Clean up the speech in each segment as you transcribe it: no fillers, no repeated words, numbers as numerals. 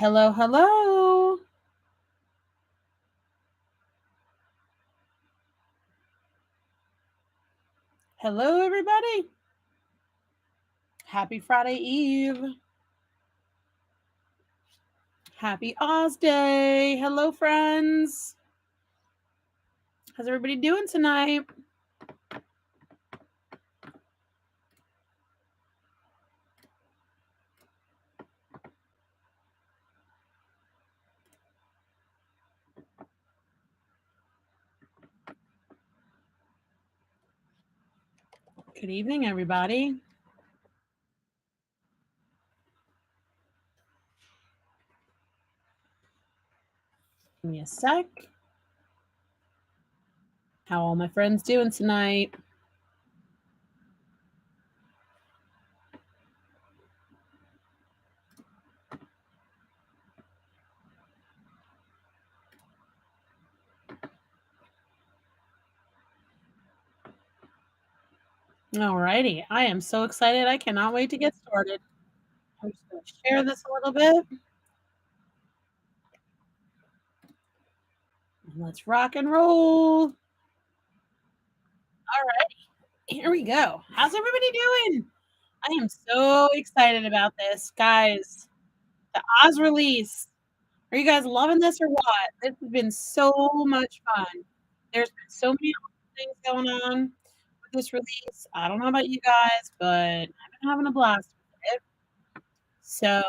Hello, hello. Hello, everybody. Happy Friday Eve. Happy Oz Day. Hello, friends. How's everybody doing tonight? Good evening, everybody. Give me a sec. How all my friends doing tonight? Alrighty. I am so excited. I cannot wait to get started. I'm just going to share this a little bit. Let's rock and roll. All right. Here we go. How's everybody doing? I am so excited about this, guys. The Oz release. Are you guys loving this or what? This has been so much fun. There's been so many awesome things going on with this release. I don't know about you guys, but I've been having a blast with it. So,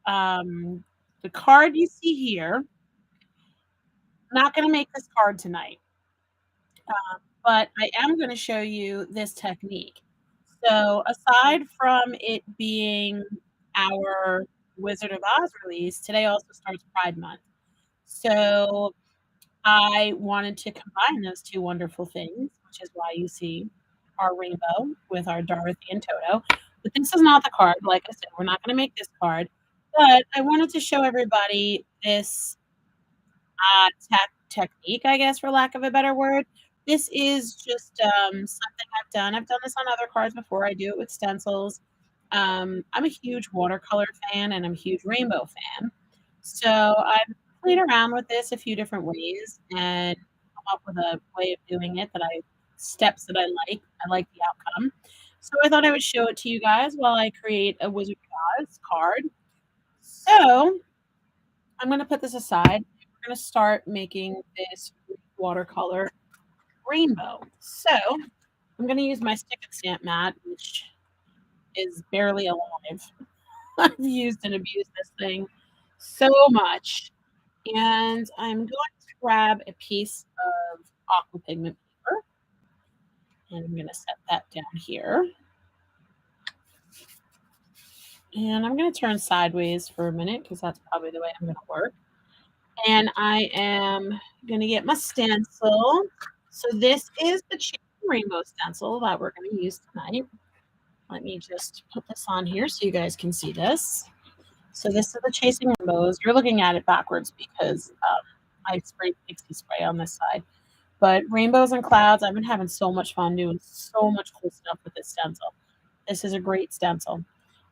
um, the card you see here, I'm not going to make this card tonight, but I am going to show you this technique. So, aside from it being our Wizard of Oz release, today also starts Pride Month. So, I wanted to combine those two wonderful things, which is why you see our rainbow with our Dorothy and Toto. But this is not the card. Like I said, we're not going to make this card. But I wanted to show everybody this technique, I guess, for lack of a better word. This is just something I've done. I've done this on other cards before. I do it with stencils. I'm a huge watercolor fan and I'm a huge rainbow fan. So I've played around with this a few different ways and come up with a way of doing it steps that I like. I like the outcome. So I thought I would show it to you guys while I create a Wizard of Oz card. So I'm going to put this aside. We're going to start making this watercolor rainbow. So I'm going to use my stick and stamp mat, which is barely alive. I've used and abused this thing so much. And I'm going to grab a piece of aqua pigment paper. And I'm going to set that down here. And I'm going to turn sideways for a minute because that's probably the way I'm going to work. And I am going to get my stencil. So this is the Chasing Rainbow stencil that we're going to use tonight. Let me just put this on here so you guys can see this. So this is the Chasing Rainbows. You're looking at it backwards because I sprayed pixie spray on this side. But rainbows and clouds, I've been having so much fun doing so much cool stuff with this stencil. This is a great stencil.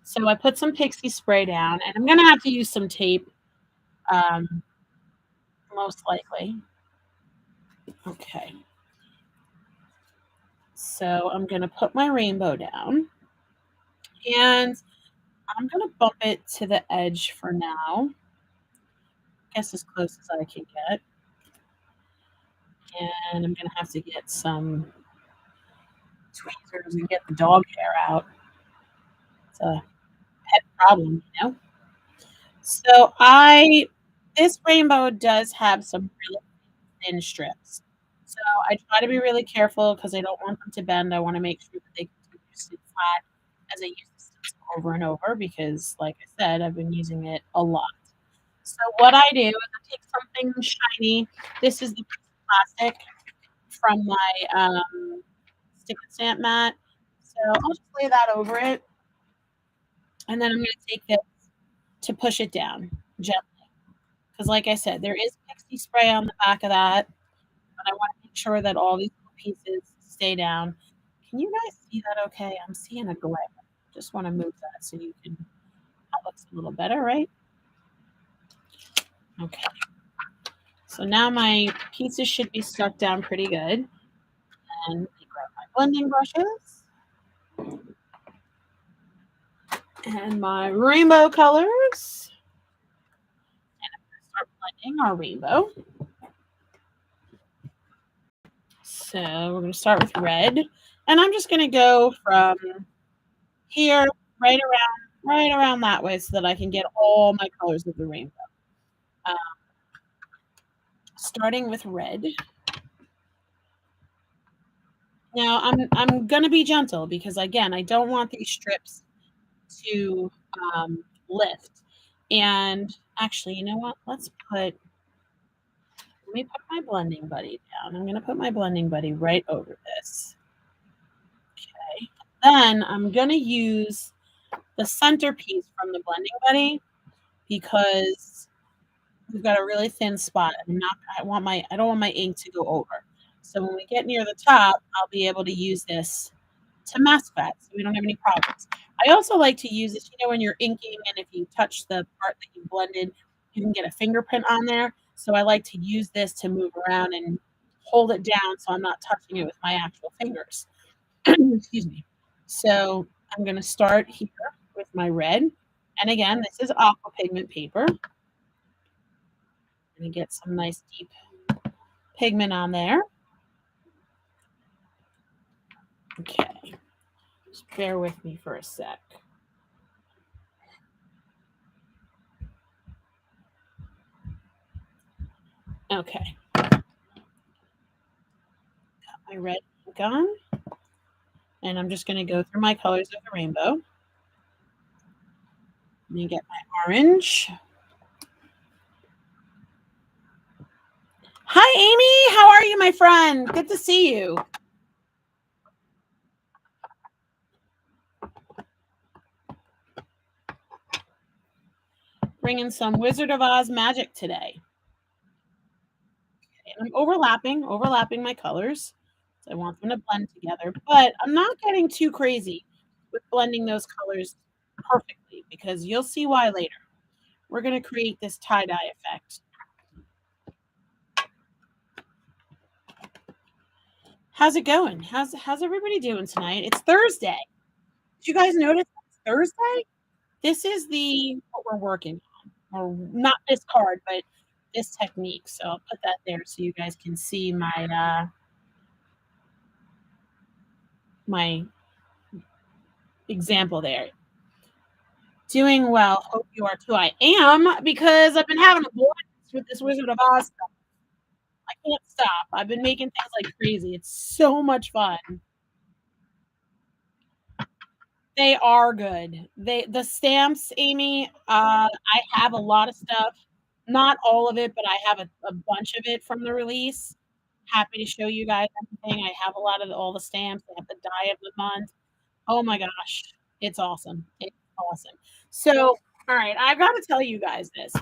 So I put some pixie spray down, and I'm going to have to use some tape, most likely. Okay. So I'm going to put my rainbow down, and I'm going to bump it to the edge for now. I guess as close as I can get. And I'm going to have to get some tweezers and get the dog hair out. It's a pet problem, you know? So this rainbow does have some really thin strips. So I try to be really careful because I don't want them to bend. I want to make sure that they continue to stay flat as I use the stencil over and over because, like I said, I've been using it a lot. So what I do is I take something shiny. This is the piece of plastic from my stick and stamp mat. So I'll just lay that over it. And then I'm going to take this to push it down gently. Because, like I said, there is pixie spray on the back of that. But I want to make sure that all these pieces stay down. Can you guys see that okay? I'm seeing a glare. Just want to move that so you can, that looks a little better, right? Okay. So now my pieces should be stuck down pretty good. And I grab my blending brushes and my rainbow colors. Start blending our rainbow. So we're going to start with red. And I'm just going to go from here right around that way so that I can get all my colors of the rainbow. Um, Starting with red. Now I'm gonna be gentle because again I don't want these strips to lift. And actually, you know what? Let me put my blending buddy down. I'm gonna put my blending buddy right over this. Okay. Then I'm gonna use the centerpiece from the blending buddy because we've got a really thin spot. I don't want my ink to go over. So when we get near the top, I'll be able to use this to mask that so we don't have any problems. I also like to use this, when you're inking and if you touch the part that you blended, you can get a fingerprint on there. So I like to use this to move around and hold it down so I'm not touching it with my actual fingers. Excuse me. So I'm going to start here with my red. And again, this is aqua pigment paper. And get some nice deep pigment on there. Okay, just bear with me for a sec. Okay, got my red ink on, and I'm just going to go through my colors of the rainbow. Let me get my orange. Hi, Amy. How are you, my friend? Good to see you. Bringing some Wizard of Oz magic today. And I'm overlapping my colors. So I want them to blend together, but I'm not getting too crazy with blending those colors perfectly because you'll see why later. We're going to create this tie-dye effect. How's it going? How's everybody doing tonight? It's Thursday. Did you guys notice it's Thursday? This is what we're working on, or not this card, but this technique. So I'll put that there so you guys can see my example there. Doing well. Hope you are too. I am because I've been having a blast with this Wizard of Oz stuff. I can't stop. I've been making things like crazy. It's so much fun. They are good. The stamps, Amy, I have a lot of stuff. Not all of it, but I have a bunch of it from the release. Happy to show you guys everything. I have a lot of all the stamps. I have the die of the month. Oh my gosh. It's awesome. It's awesome. So, all right, I've got to tell you guys this.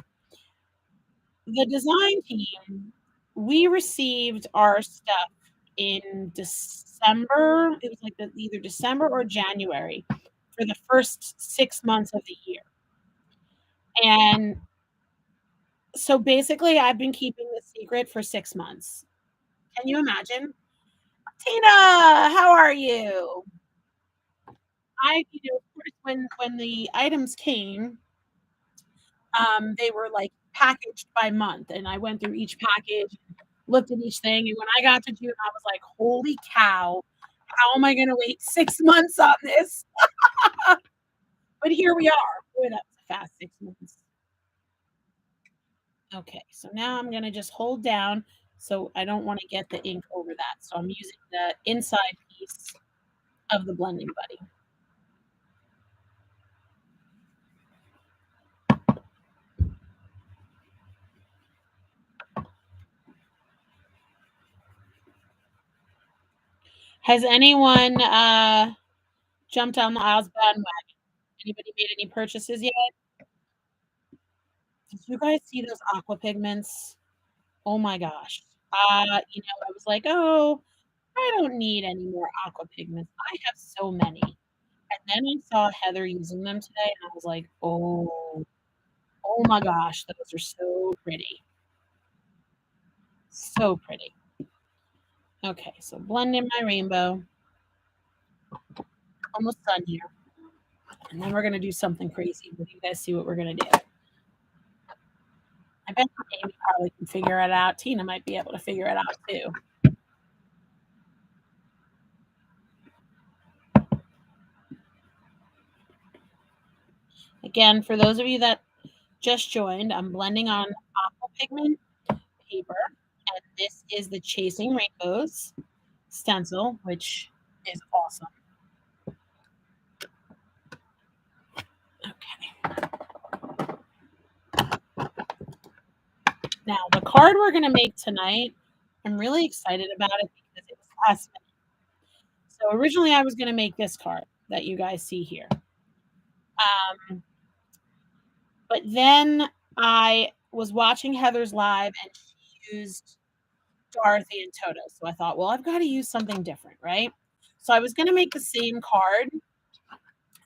The design team, we received our stuff in December. It was like either December or January for the first 6 months of the year. And so basically, I've been keeping the secret for 6 months. Can you imagine? Tina, how are you? Of course, when the items came, they were like packaged by month, and I went through each package, looked at each thing, and when I got to June, I was like, "Holy cow! How am I going to wait 6 months on this?" But here we are. Boy, that was a fast 6 months. Okay, so now I'm going to just hold down so I don't want to get the ink over that. So I'm using the inside piece of the blending buddy. Has anyone jumped on the Oz bandwagon? Anybody made any purchases yet? Did you guys see those aqua pigments? Oh my gosh. I was like, oh, I don't need any more aqua pigments. I have so many. And then I saw Heather using them today, and I was like, oh. Oh my gosh, those are so pretty. So pretty. Okay, so blend in my rainbow. Almost done here. And then we're gonna do something crazy. Will you guys see what we're gonna do? I bet Amy probably can figure it out. Tina might be able to figure it out too. Again, for those of you that just joined, I'm blending on aqua pigment paper, and this is the Chasing Rainbows stencil, which is awesome. Okay. Now, the card we're going to make tonight, I'm really excited about it because it was last minute. So originally, I was going to make this card that you guys see here. Um, but then I was watching Heather's live and she used Dorothy and Toto. So I thought, well, I've got to use something different, right? So I was going to make the same card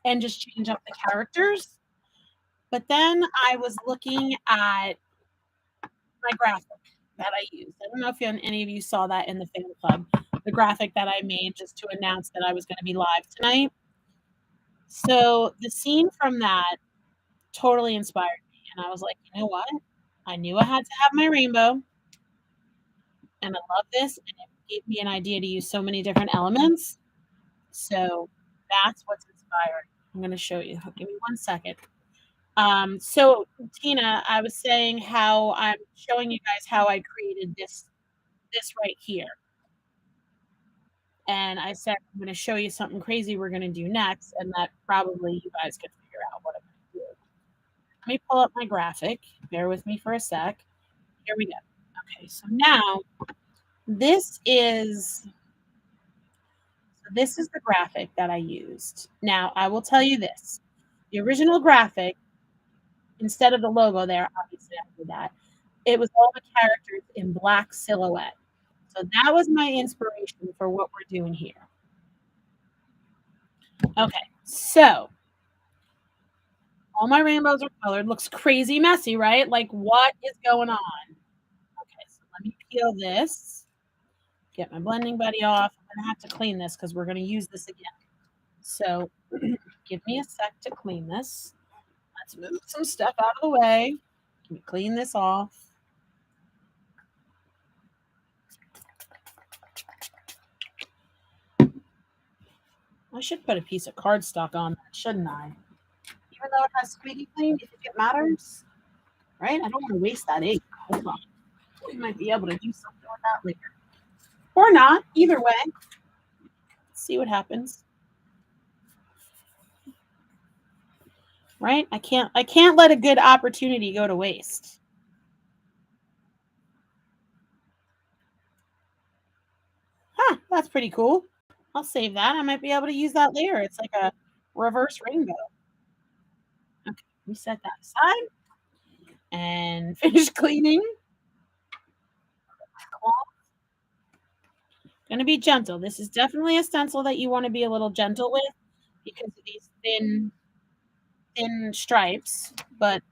and just change up the characters. But then I was looking at my graphic that I used. I don't know if any of you saw that in the fan club, the graphic that I made just to announce that I was going to be live tonight. So the scene from that totally inspired me. And I was like, you know what? I knew I had to have my rainbow. And I love this. And it gave me an idea to use so many different elements. So that's what's inspired. I'm going to show you. Give me 1 second. So Tina, I was saying how I'm showing you guys how I created this right here. And I said, I'm going to show you something crazy we're going to do next. And that probably you guys could figure out what I'm going to do. Let me pull up my graphic. Bear with me for a sec. Here we go. Okay, so now this is the graphic that I used. Now, I will tell you this. The original graphic, instead of the logo there, obviously I did that. It was all the characters in black silhouette. So that was my inspiration for what we're doing here. Okay, so all my rainbows are colored. Looks crazy messy, right? Like, what is going on? Okay, so let me peel this. Get my blending buddy off. I'm going to have to clean this because we're going to use this again. So give me a sec to clean this. Let's move some stuff out of the way. Let me clean this off. I should put a piece of cardstock on that, shouldn't I? Even though it has squeaky clean, do you think it matters? Right? I don't want to waste that ink. Hold on. We might be able to do something with that later. Or not. Either way. Let's see what happens. Right? I can't let a good opportunity go to waste. Huh, that's pretty cool. I'll save that. I might be able to use that later. It's like a reverse rainbow. Okay, we set that aside and finish cleaning. Going to be gentle. This is definitely a stencil that you want to be a little gentle with because of these thin stripes. But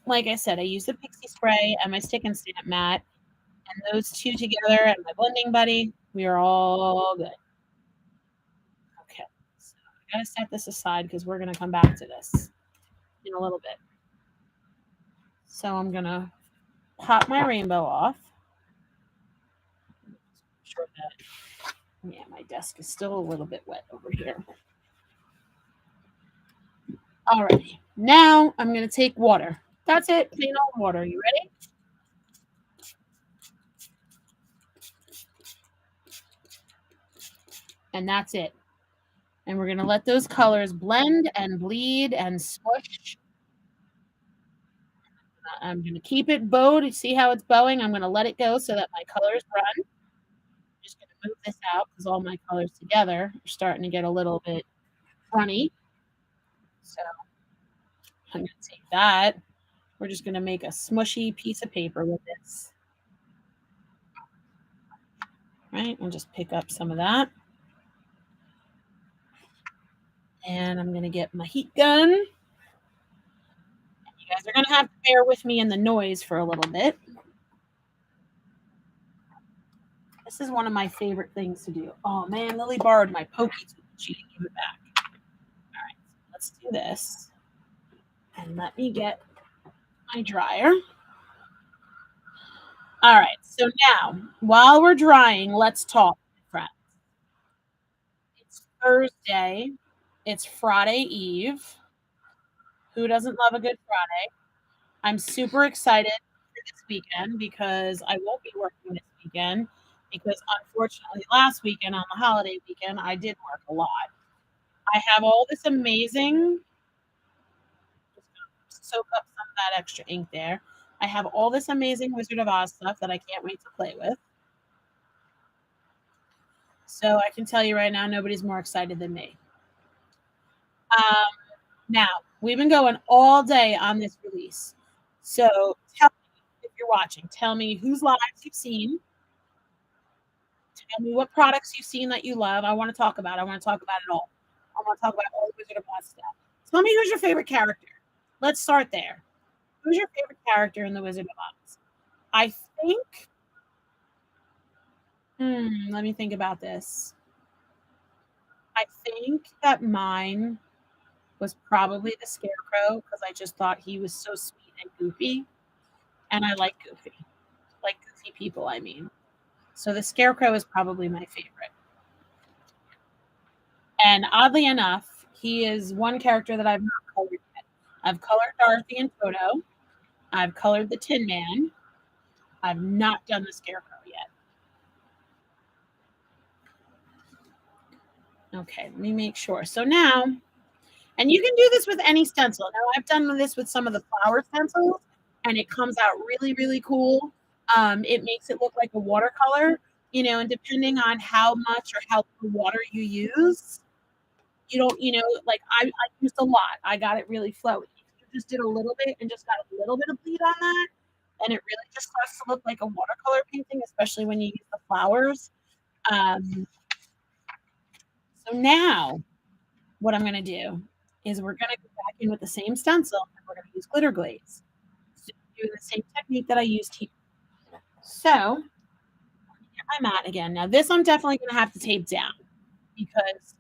like I said, I use the pixie spray and my stick and stamp mat, and those two together and my blending buddy, we are all good. Okay, so I gotta set this aside because we're gonna come back to this in a little bit. So I'm gonna pop my rainbow off. Sure that, yeah, my desk is still a little bit wet over here. All right, now I'm gonna take water. That's it, plain old water. You ready? And that's it. And we're gonna let those colors blend and bleed and smush. I'm gonna keep it bowed. See how it's bowing? I'm gonna let it go so that my colors run. I'm just gonna move this out because all my colors together are starting to get a little bit runny. So I'm gonna take that. We're just gonna make a smushy piece of paper with this. Right? And just pick up some of that. And I'm gonna get my heat gun. And you guys are going to have to bear with me in the noise for a little bit. This is one of my favorite things to do. Oh man, Lily borrowed my pokey tool. She didn't give it back. All right, so let's do this. And let me get my dryer. All right, so now while we're drying, let's talk, friends. It's Thursday. It's Friday Eve. Who doesn't love a good Friday? I'm super excited for this weekend because I won't be working this weekend because unfortunately last weekend on the holiday weekend I did work a lot. I have all this amazing just soak up some of that extra ink there. I have all this amazing Wizard of Oz stuff that I can't wait to play with. So I can tell you right now, nobody's more excited than me. Now, we've been going all day on this release. So tell me, if you're watching, tell me whose lives you've seen. Tell me what products you've seen that you love. I want to talk about it. I want to talk about it all. I want to talk about all the Wizard of Oz stuff. Tell me who's your favorite character. Let's start there. Who's your favorite character in the Wizard of Oz? I think. Let me think about this. I think that mine was probably the Scarecrow because I just thought he was so sweet and goofy, and I like goofy people. I mean, so the Scarecrow is probably my favorite. And oddly enough, he is one character that I've not colored yet. I've colored Dorothy and Toto. I've colored the Tin Man. I've not done the Scarecrow yet. Okay, let me make sure. So now, and you can do this with any stencil. Now, I've done this with some of the flower stencils, and it comes out really, really cool. It makes it look like a watercolor, and depending on how much or how little water you use, you don't, like I used a lot. I got it really flowy. If you just did a little bit and just got a little bit of bleed on that, and it really just starts to look like a watercolor painting, especially when you use the flowers. So now what I'm going to do is we're going to go back in with the same stencil and we're going to use glitter glaze. So do the same technique that I used here. So get my mat again. Now this I'm definitely going to have to tape down because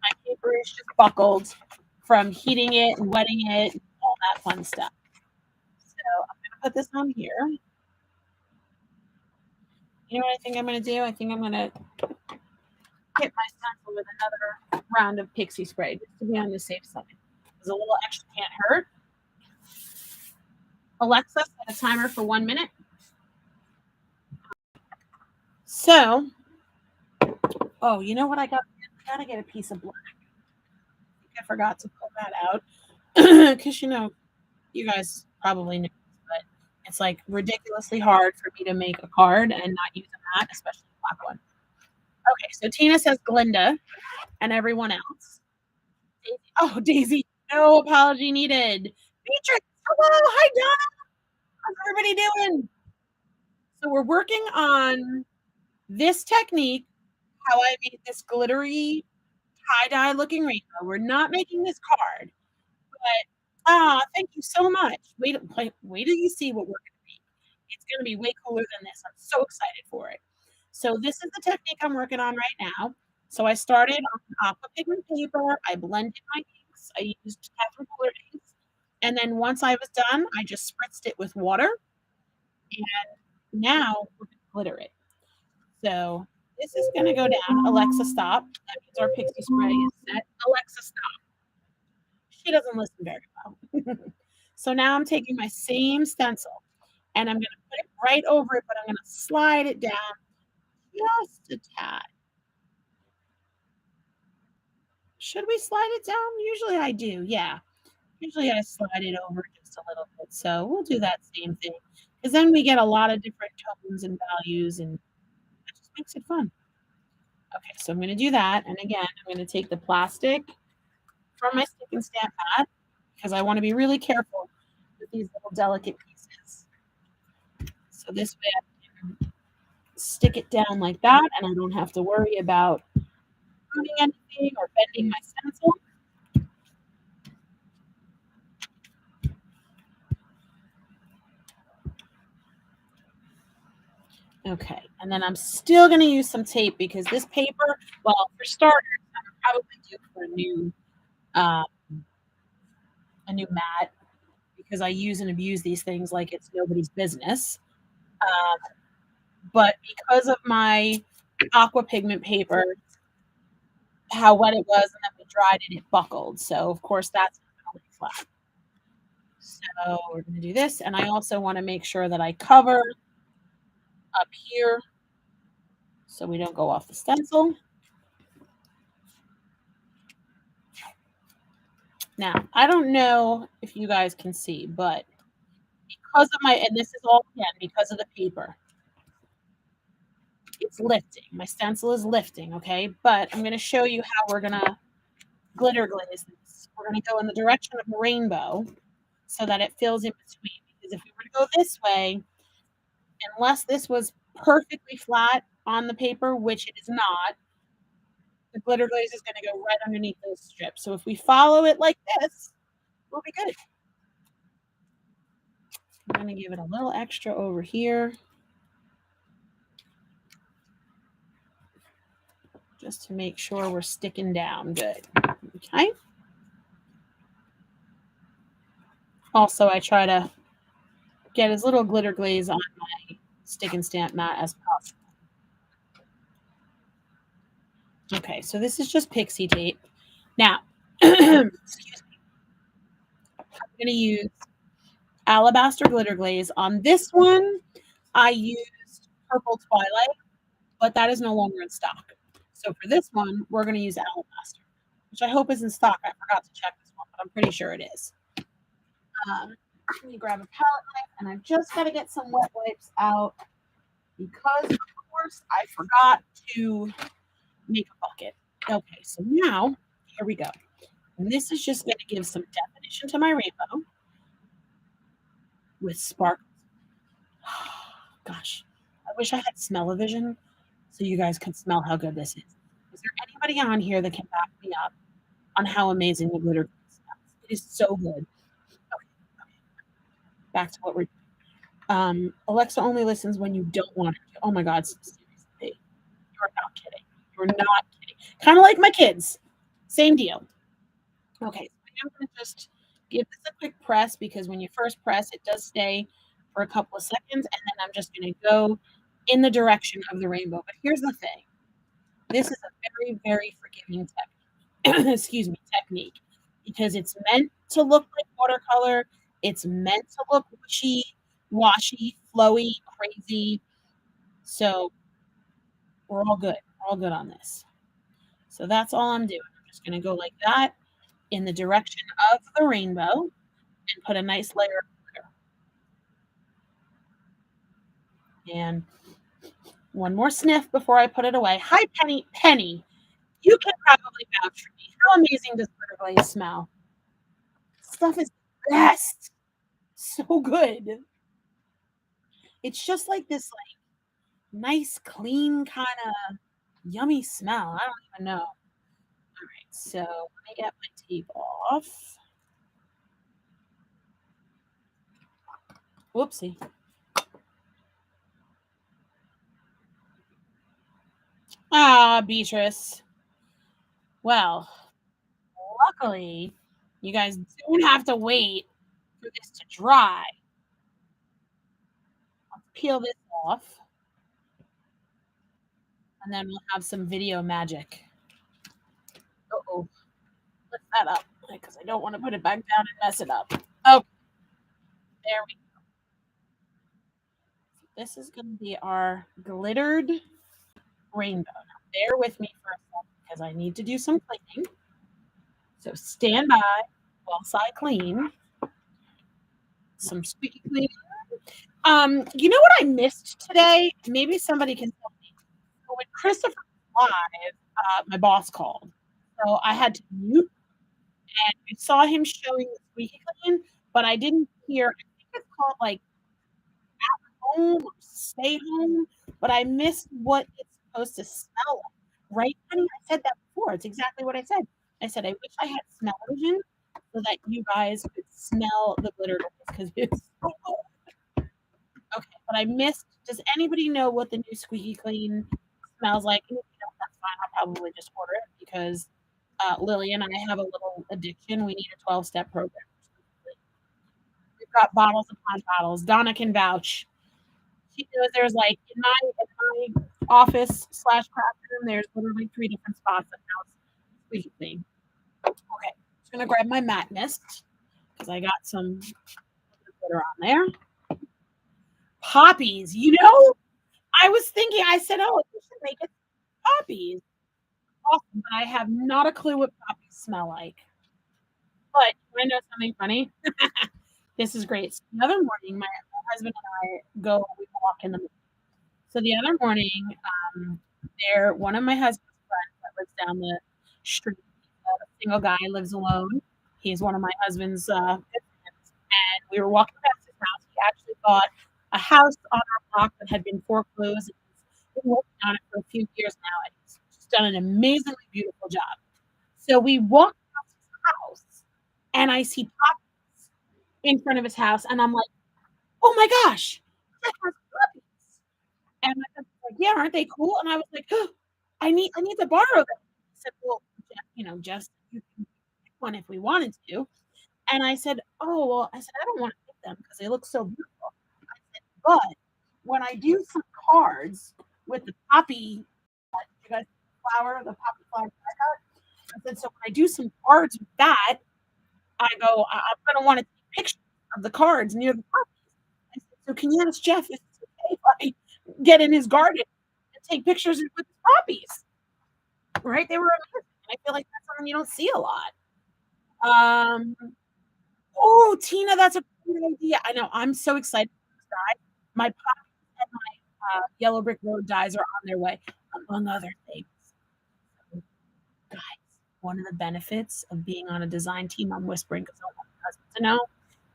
my paper is just buckled from heating it and wetting it and all that fun stuff. So I'm going to put this on here. You know what I think I'm going to do? I think I'm going to hit my stencil with another round of pixie spray just to be on the safe side. Because a little extra can't hurt. Alexa, set a timer for 1 minute. So, oh, you know what I got? I got to get a piece of black. I forgot to pull that out. Because, you guys probably know, but it's like ridiculously hard for me to make a card and not use a mat, especially a black one. Okay, so Tina says Glinda and everyone else. Daisy. Oh, Daisy, no apology needed. Beatrix, hello, hi Donna. How's everybody doing? So we're working on this technique, how I made this glittery tie-dye looking rainbow. We're not making this card, but thank you so much. Wait till you see what we're going to make. It's going to be way cooler than this. I'm so excited for it. So this is the technique I'm working on right now. So I started on aqua pigment paper. I blended my inks. I used Catherine Colored inks. And then once I was done, I just spritzed it with water. And now we're going to glitter it. So this is going to go down. Alexa, stop. That means our pixie spray is set. Alexa, stop. She doesn't listen very well. So now I'm taking my same stencil and I'm going to put it right over it, but I'm going to slide it down just a tad. Should we slide it down? Usually I do, yeah. Usually I slide it over just a little bit. So we'll do that same thing because then we get a lot of different tones and values and that just makes it fun. Okay, so I'm going to do that. And again, I'm going to take the plastic from my stick and stamp pad because I want to be really careful with these little delicate pieces. So this way I can stick it down like that and I don't have to worry about pruning anything or bending my stencil. Okay, and then I'm still gonna use some tape because this paper, well, for starters, I'm probably due for uh, a new mat because I use and abuse these things like it's nobody's business. Um, but because of my aqua pigment paper, how wet it was, and then we dried it, it buckled. So of course that's not gonna lay flat. So we're gonna do this, and I also want to make sure that I cover up here so we don't go off the stencil. Now, I don't know if you guys can see, but because of my, and this is all again because of the paper, it's lifting. My stencil is lifting, okay? But I'm going to show you how we're going to glitter glaze this. We're going to go in the direction of a rainbow so that it fills in between. Because if we were to go this way, unless this was perfectly flat on the paper, which it is not, the glitter glaze is going to go right underneath those strips. So if we follow it like this, we'll be good. I'm going to give it a little extra over here just to make sure we're sticking down good. Okay. Also, I try to get as little glitter glaze on my stick and stamp mat as possible. Okay, so this is just pixie tape. Now, excuse me, I'm going to use alabaster glitter glaze. On this one, I used purple twilight, but that is no longer in stock. So for this one, we're going to use alabaster, which I hope is in stock. I forgot to check this one, but I'm pretty sure it is. Let me grab a palette knife, and I've just got to get some wet wipes out because, of course, I forgot to make a bucket. Okay, so now, here we go. And this is just going to give some definition to my rainbow with sparkles. Gosh, I wish I had smell-o-vision so you guys could smell how good this is. Is there anybody on here that can back me up on how amazing the glitter smells? It is so good. Okay, back to what we're doing. Alexa only listens when you don't want her to. Oh my God, seriously, you're not kidding. You're not kidding. Kind of like my kids. Same deal. Okay, so I'm going to just give this a quick press because when you first press, it does stay for a couple of seconds, and then I'm just going to go in the direction of the rainbow. But here's the thing. This is a very, very forgiving excuse me, technique because it's meant to look like watercolor. It's meant to look wishy, washy, flowy, crazy. So we're all good. We're all good on this. So that's all I'm doing. I'm just going to go like that in the direction of the rainbow and put a nice layer of glitter. And one more sniff before I put it away. Hi, Penny. Penny, you can probably vouch for me. How amazing does glitter glaze smell? Stuff is the best. So good. It's just like this like nice, clean kind of yummy smell. I don't even know. All right, so let me get my tape off. Whoopsie. Ah, Beatrice. Well, luckily, you guys don't have to wait for this to dry. Let's peel this off, and then we'll have some video magic. Uh-oh. Lift that up because I don't want to put it back down and mess it up. Oh, there we go. This is going to be our glittered rainbow. Now, bear with me for a second because I need to do some cleaning. So stand by whilst I clean. Some squeaky cleaning. You know what I missed today? Maybe somebody can tell me. So when Christopher was live, my boss called. So I had to mute and I saw him showing the squeaky clean, but I didn't hear, I think it's called like home or stay home, but I missed what it's supposed to smell like. Right, honey? I said that before. It's exactly what I said. I said, I wish I had smell-o-vision so that you guys could smell the glitter because it's so cool. Okay, but I missed. Does anybody know what the new Squeaky Clean smells like? And if you don't, that's fine. I'll probably just order it because Lily and I have a little addiction. We need a 12-step program. We've got bottles upon bottles. Donna can vouch. She knows there's like in my office slash classroom, there's literally 3 different spots that house Squeaky Clean. Okay, just gonna grab my mat mist because I got some glitter on there. Poppies, I was thinking, I said, oh, we should make it poppies. Awesome, but I have not a clue what poppies smell like. But I know something funny. This is great. So the other morning, my husband and I we walk in the morning. So the other morning, one of my husband's friends that lives down the street, a single guy, lives alone. He's one of my husband's good friends. And we were walking past his house. He actually bought a house on our block that had been foreclosed. He's been working on it for a few years now, and he's just done an amazingly beautiful job. So we walked past his house, and I see poppies in front of his house, and I'm like, oh my gosh, that has poppies. And my husband's like, yeah, aren't they cool? And I was like, oh, I need to borrow them. He said, well, Jeff, you can pick one if we wanted to. And I said, oh, well, I don't want to pick them because they look so beautiful. I said, but when I do some cards with the poppy, you guys, the poppy flower I said, so when I do some cards with that, I go, I'm going to want to take pictures of the cards near the poppies. I said, so can you ask Jeff if it's okay if I get in his garden and take pictures with his poppies? Right? They were amazing. I feel like that's something you don't see a lot. Oh, Tina, that's a great idea. I know. I'm so excited for this guy. My poppies and my yellow brick road dyes are on their way, among other things. So, guys, one of the benefits of being on a design team, I'm whispering because I don't want my husband to know.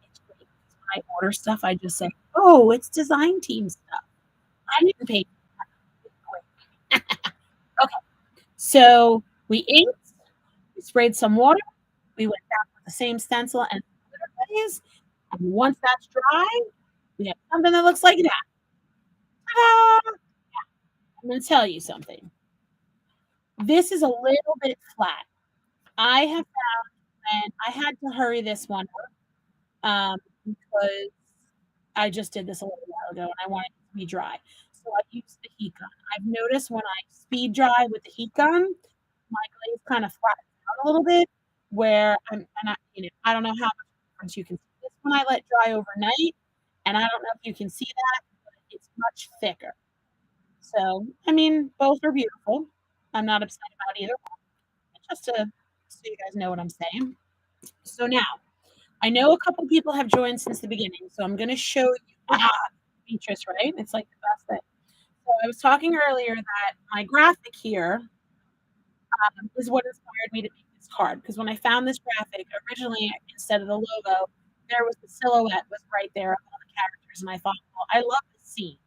It's great because when I order stuff, I just say, oh, it's design team stuff. I didn't pay for that. Okay. So we inked, we sprayed some water, we went back with the same stencil and glitter, and once that's dry, we have something that looks like that. Ta-da! I'm going to tell you something. This is a little bit flat. I have found, and I had to hurry this one up because I just did this a little while ago and I wanted it to be dry. So I used the heat gun. I've noticed when I speed dry with the heat gun, my glaze kind of flattens out a little bit. Where I don't know how much difference you can see. This one I let dry overnight, and I don't know if you can see that, but it's much thicker. So, I mean, both are beautiful. I'm not upset about either one. Just so you guys know what I'm saying. So now, I know a couple people have joined since the beginning, so I'm going to show you. Beatrice, right? It's like the best thing. So I was talking earlier that my graphic here is what inspired me to make this card. Because when I found this graphic, originally instead of the logo, there was the silhouette was right there of all the characters, and I thought, well, I love this scene.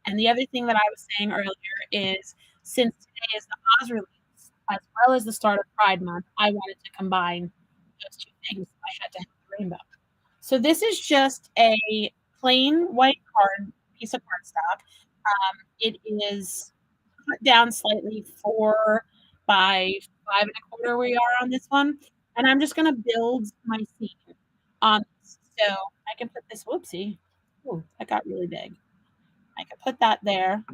And the other thing that I was saying earlier is, since today is the Oz release, as well as the start of Pride Month, I wanted to combine those two things. I had to have the rainbow. So this is just a plain white piece of cardstock. It is cut down slightly 4 by 5 1/4 we are on this one. And I'm just going to build my scene on this. So I can put this, whoopsie. Oh, that got really big. I could put that there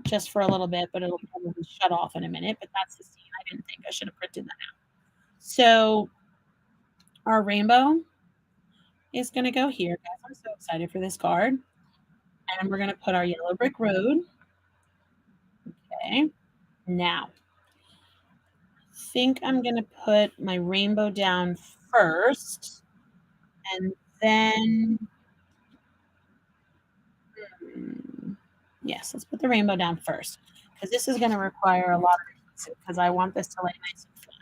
just for a little bit, but it'll probably shut off in a minute. But that's the scene. I didn't think I should have printed that out. So our rainbow is going to go here. Guys, I'm so excited for this card. And we're going to put our yellow brick road. Okay. Now, I think I'm going to put my rainbow down first. And then, yes, let's put the rainbow down first. Because this is going to require a lot of adhesive because I want this to lay nice and flat.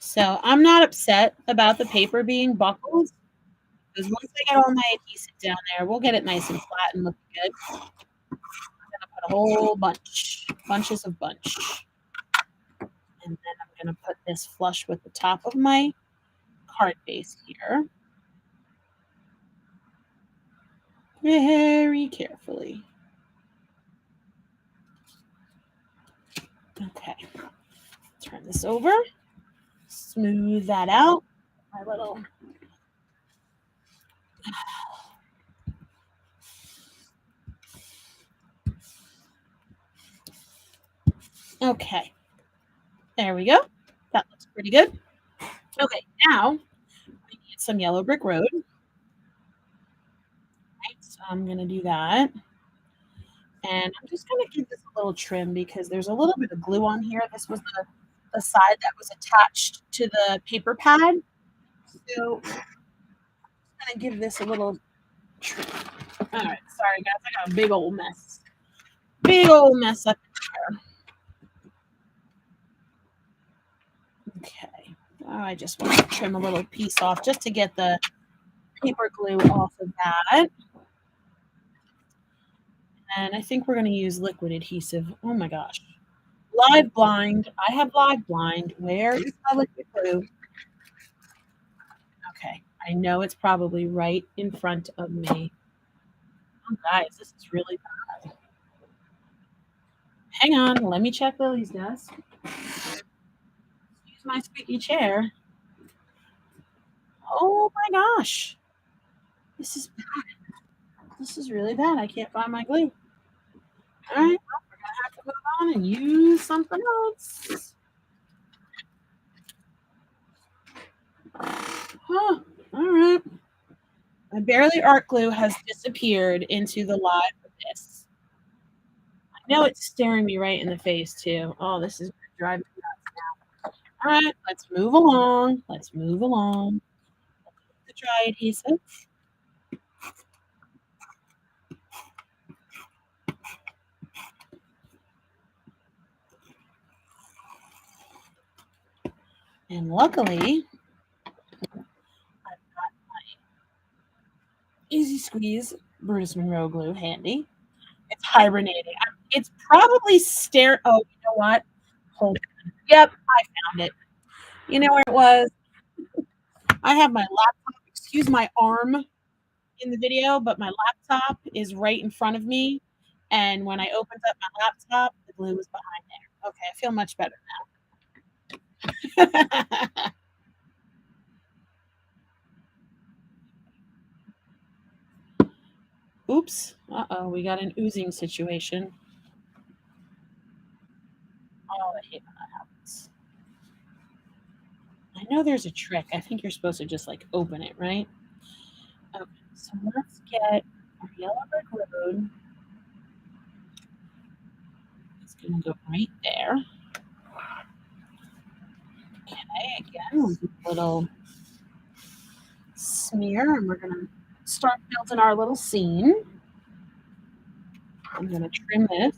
So I'm not upset about the paper being buckled. Because once I get all my adhesive down there, we'll get it nice and flat and look good. I'm going to put a whole bunches of bunch. And And then I'm going to put this flush with the top of my card base here. Very carefully. Okay. Turn this over. Smooth that out. My little okay. There we go. That looks pretty good. Okay, now we need some yellow brick road. Right, so I'm gonna do that. And I'm just gonna give this a little trim because there's a little bit of glue on here. This was the side that was attached to the paper pad. So I'm gonna give this a little trim. All right, sorry guys, I got a big old mess. Big old mess up here. Okay. I just want to trim a little piece off just to get the paper glue off of that. And I think we're going to use liquid adhesive. Oh my gosh. Live blind. I have live blind. Where is my liquid glue? Okay. I know it's probably right in front of me. Oh, guys, this is really bad. Hang on. Let me check Lily's desk. Use my squeaky chair. Oh my gosh. This is bad. This is really bad. I can't find my glue. All right. Well, we're going to have to move on and use something else. Huh. All right. My Barely Art Glue has disappeared into the live abyss. I know it's staring me right in the face, too. Oh, this is driving me nuts now. All right, let's move along. Let's move along. The dry adhesive. And luckily, I've got my Easy Squeeze Brutus Monroe glue handy. It's hibernating. It's probably staring. Oh, you know what? Hold on. Yep, I found it. You know where it was? I have my laptop, excuse my arm in the video, but my laptop is right in front of me. And when I opened up my laptop, the glue was behind there. Okay, I feel much better now. Oops. Uh-oh, we got an oozing situation. Oh, I hate when that happens. I know there's a trick. I think you're supposed to just like open it, right? Okay, so let's get our yellow brick road. It's gonna go right there. Okay, again, with a little smear, and we're gonna start building our little scene. I'm gonna trim this.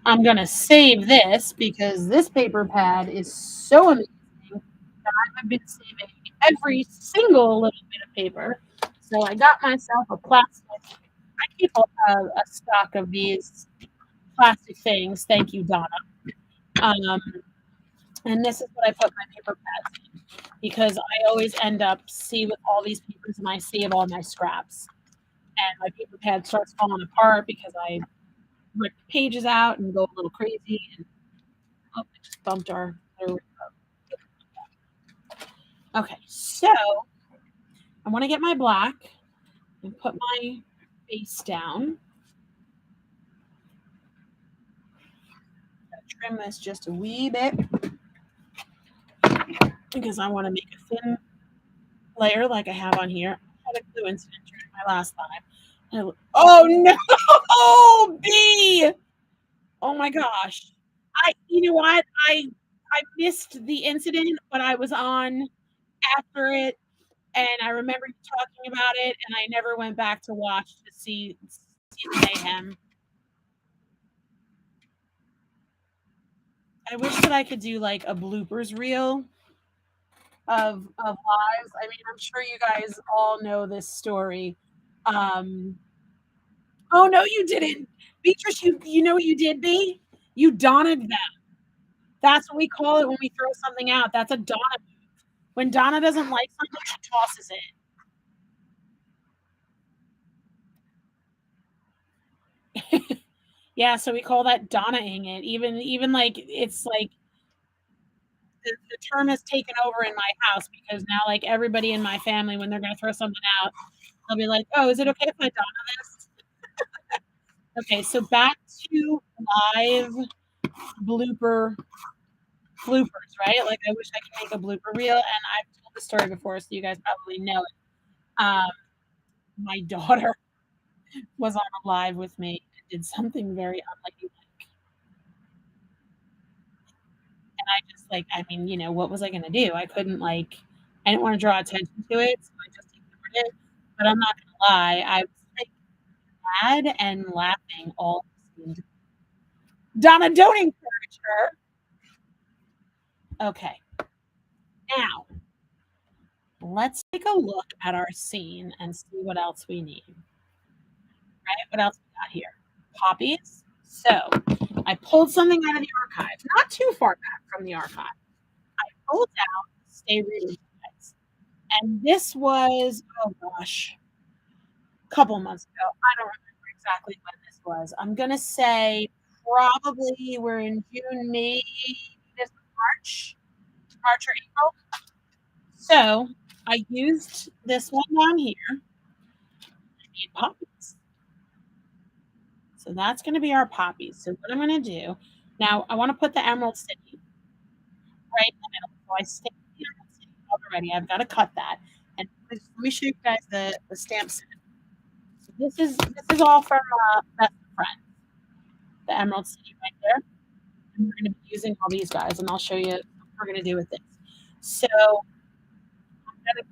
I'm gonna save this because this paper pad is so amazing that I've been saving every single little bit of paper. So I got myself a plastic. I keep a stock of these plastic things. Thank you, Donna. And this is what I put my paper pads in because I always end up with all these papers and I save all my scraps. And my paper pad starts falling apart because I rip the pages out and go a little crazy. And oh, I just bumped our. There we go. Okay, so I want to get my black and put my base down. Trim this just a wee bit because I want to make a thin layer like I have on here. I had a glue incident during my last time. Oh no! Oh, B! Oh my gosh! You know what? I missed the incident, but I was on after it, and I remember you talking about it, and I never went back to watch to see the mayhem. I wish that I could do like a bloopers reel of lives. I mean, I'm sure you guys all know this story, Um, oh, no, you didn't. Beatrice, you know what you did, B? You Donna'd them. That's what we call it when we throw something out. That's a Donna move. When Donna doesn't like something, she tosses it. Yeah, so we call that Donna-ing it. Even like it's like the term has taken over in my house because now like everybody in my family when they're gonna throw something out, they'll be like, "Oh, is it okay if I Donna this?" Okay, so back to live blooper bloopers, right? Like I wish I could make a blooper reel, and I've told the story before, so you guys probably know it. My daughter was on a live with me and did something very unladylike, and I just like, I mean, what was I gonna do? I couldn't like, I didn't want to draw attention to it, so I just ignored it. But I'm not gonna lie, I was like mad and laughing all the same. Donna, don't encourage her. Okay, now let's take a look at our scene and see what else we need. Right? What else we got here? Poppies. So I pulled something out of the archive, not too far back from the archive. I pulled out Stay Reading Guides. And this was, oh gosh, a couple months ago. I don't remember exactly when this was. I'm going to say probably we're in June, maybe this was March or April. So I used this one down here. I need poppies. So that's going to be our poppies. So what I'm going to do now, I want to put the Emerald City right in the middle. So I stamped the Emerald City already. I've got to cut that. And let me show you guys the stamp set. So this is all from Best of Friends, the Emerald City right there. And we're going to be using all these guys, and I'll show you what we're going to do with this. So I'm going to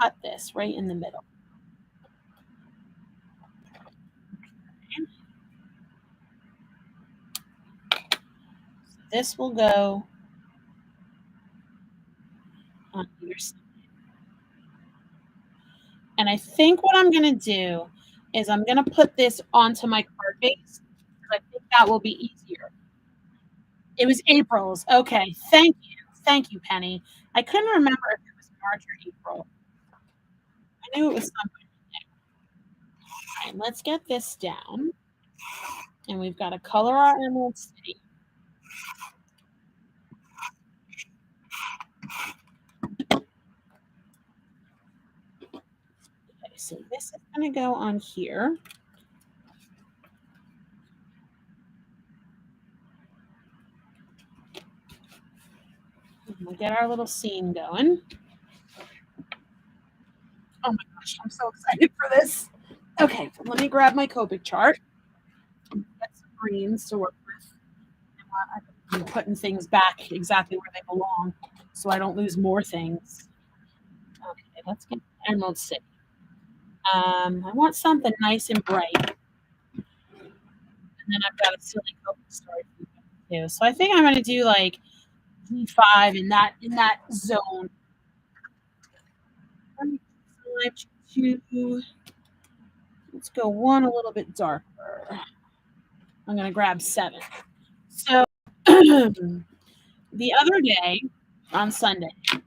cut this right in the middle. Okay. So this will go on either side. And I think what I'm going to do is I'm going to put this onto my card base because I think that will be easier. It was April's. Okay. Thank you. Thank you, Penny. I couldn't remember if it was March or April. I knew it was somewhere in there. All right, let's get this down. And we've got to color our Emerald City. Okay, so this is going to go on here. We'll get our little scene going. Oh my gosh, I'm so excited for this. Okay, let me grab my Copic chart. Get some greens to work with. I'm putting things back exactly where they belong so I don't lose more things. Okay, let's get Emerald City. I want something nice and bright. And then I've got a silly Copic story too. So I think I'm gonna do like D5 in that zone. Let's go one a little bit darker. I'm gonna grab 7. So the other day on Sunday, I went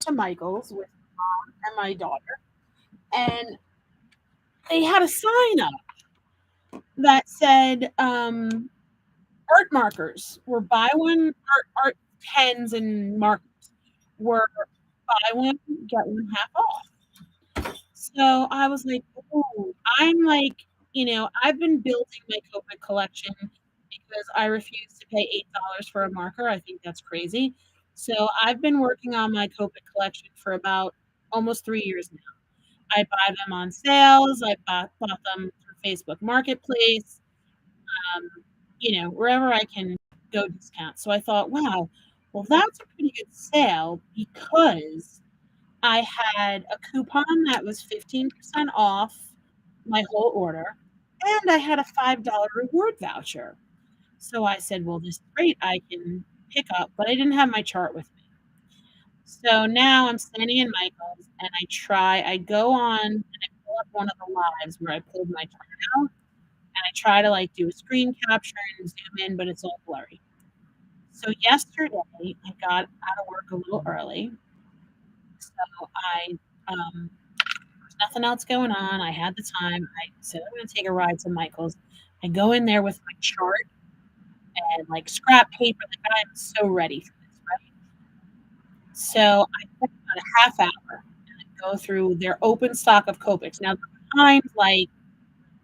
to Michael's with mom and my daughter, and they had a sign up that said art markers were buy one art pens and markers were buy one get one half off. So I was like, oh, I'm like, I've been building my Copic collection because I refuse to pay $8 for a marker. I think that's crazy. So I've been working on my Copic collection for about almost 3 years now. I buy them on sales. I bought them through Facebook Marketplace, wherever I can go discount. So I thought, wow, well, that's a pretty good sale because I had a coupon that was 15% off my whole order, and I had a $5 reward voucher. So I said, well, this is great. I can pick up, but I didn't have my chart with me. So now I'm standing in Michael's and I go on and I pull up one of the lives where I pulled my chart out and I try to like do a screen capture and zoom in, but it's all blurry. So yesterday I got out of work a little early. So I there's nothing else going on. I had the time. I said I'm gonna take a ride to Michael's. I go in there with my chart and like scrap paper. Like I'm so ready for this, right? So I spent about a half hour and I go through their open stock of Copics. Now they're behind like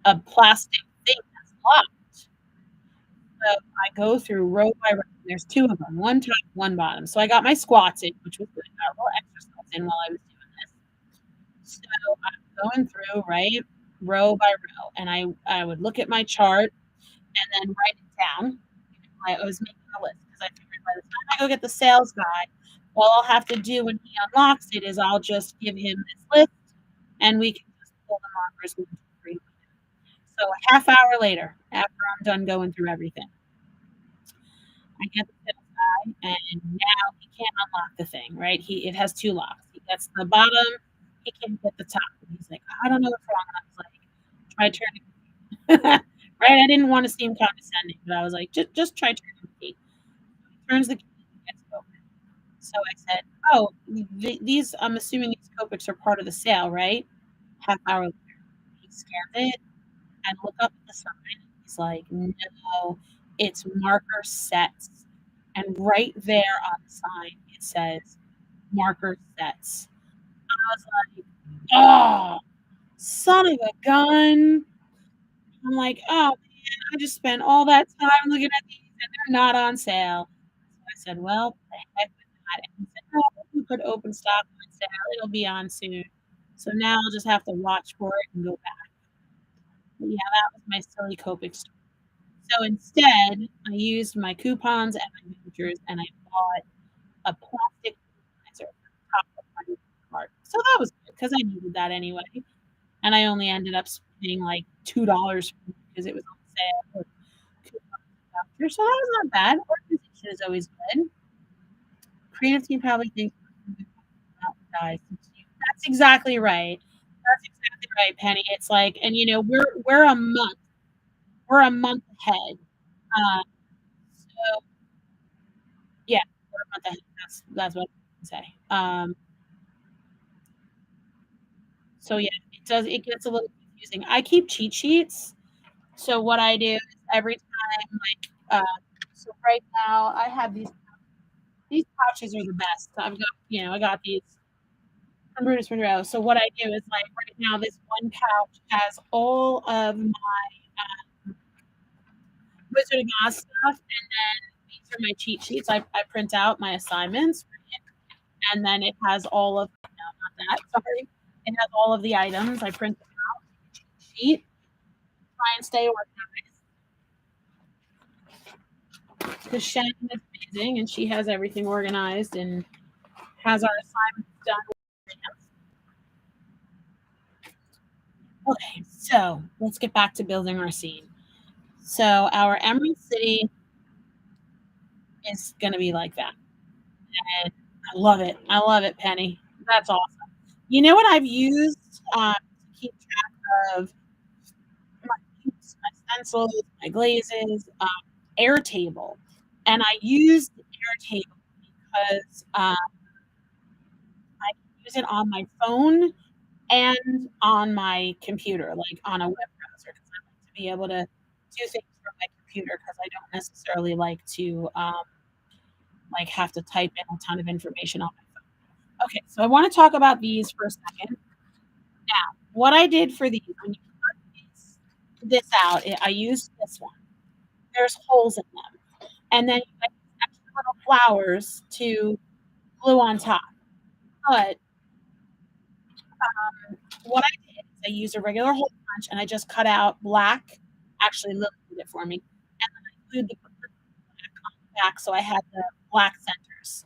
a plastic thing that's locked. So I go through row by row. There's two of them, one top, one bottom. So I got my squats in, which was good. I got a little exercise in while I was doing this. So I'm going through, right, row by row, and I would look at my chart and then write it down. I was making a list because I figured by the time I go get the sales guy, all I'll have to do when he unlocks it is I'll just give him this list and we can just pull the markers 1, 2, 3. So a half hour later, after I'm done going through everything, I get the sales guy and now he can't unlock the thing, right? It has two locks. He gets the bottom, he can't get the top. And he's like, I don't know what's wrong. And I was like, try turning. Right? I didn't want to seem condescending, but I was like, just try turning the key. He turns the key and gets it open. So I said, "Oh, these I'm assuming these Copics are part of the sale, right?" Half hour later, he scanned it and looked up at the sign. He's like, "No, it's marker sets." And right there on the sign, it says marker sets. I was like, "Oh, son of a gun." I'm like, "Oh man, I just spent all that time looking at these and they're not on sale." So I said, "Well, the heck with that." And he said, "No, we put open stock on sale. It'll be on soon." So now I'll just have to watch for it and go back. But yeah, that was my silly Copic story. So instead, I used my coupons and my vouchers and I bought a plastic organizer for the top of my cart. So that was good because I needed that anyway. And I only ended up spending like $2 because it was on sale. Coupons and vouchers. So that was not bad. Organization is always good. Creative team probably thinks guys. That's exactly right. That's exactly right, Penny. It's like, and we're a month ahead. Uh, so yeah, we're a month ahead. That's what I can say. So yeah, it gets a little confusing. I keep cheat sheets. So what I do is every time, like, so right now I have these pouches are the best. I got these from Brutus Monroe. So what I do is like right now, this one pouch has all of my Wizard of Oz stuff, and then these are my cheat sheets. I print out my assignments, and then it has all of no, not that. Sorry, it has all of the items. I print them out cheat sheet. Try and stay organized because Shannon is amazing, and she has everything organized and has our assignments done. Okay, so let's get back to building our scene. So our Emerald City is going to be like that. And I love it. I love it, Penny. That's awesome. You know what I've used to keep track of my inks, my stencils, my glazes, Airtable. And I used Airtable because I can use it on my phone and on my computer, like on a web browser, because I like to be able to do things from my computer because I don't necessarily like to like have to type in a ton of information on my phone. Okay, so I want to talk about these for a second. Now, what I did for these, when you cut this out, I used this one. There's holes in them, and then you get extra little flowers to glue on top. But what I did is I used a regular hole punch and I just cut out black. Actually, Lily did it for me, and then I glued the black on the back, so I had the black centers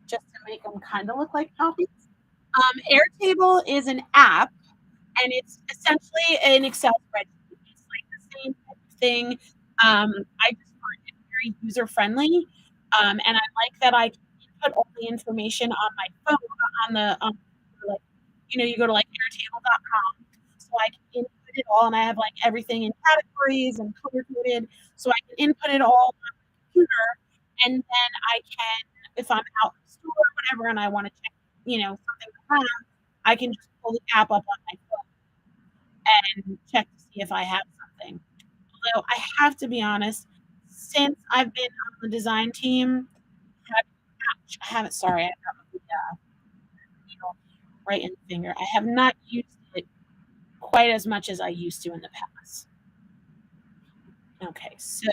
just to make them kind of look like copies. Airtable is an app and it's essentially an Excel spreadsheet. It's like the same type of thing. I just find it very user friendly, and I like that I can put all the information on my phone on the, like, you go to, like, airtable.com, so I can input it all, and I have, like, everything in categories and color coded, so I can input it all on my computer, and then I can if I'm out in the store or whatever and I wanna check, something around, I can just pull the app up on my phone and check to see if I have something. Although I have to be honest, since I've been on the design team, have ouch, I haven't sorry, I got the, needle right in the finger. I have not used it quite as much as I used to in the past. Okay, so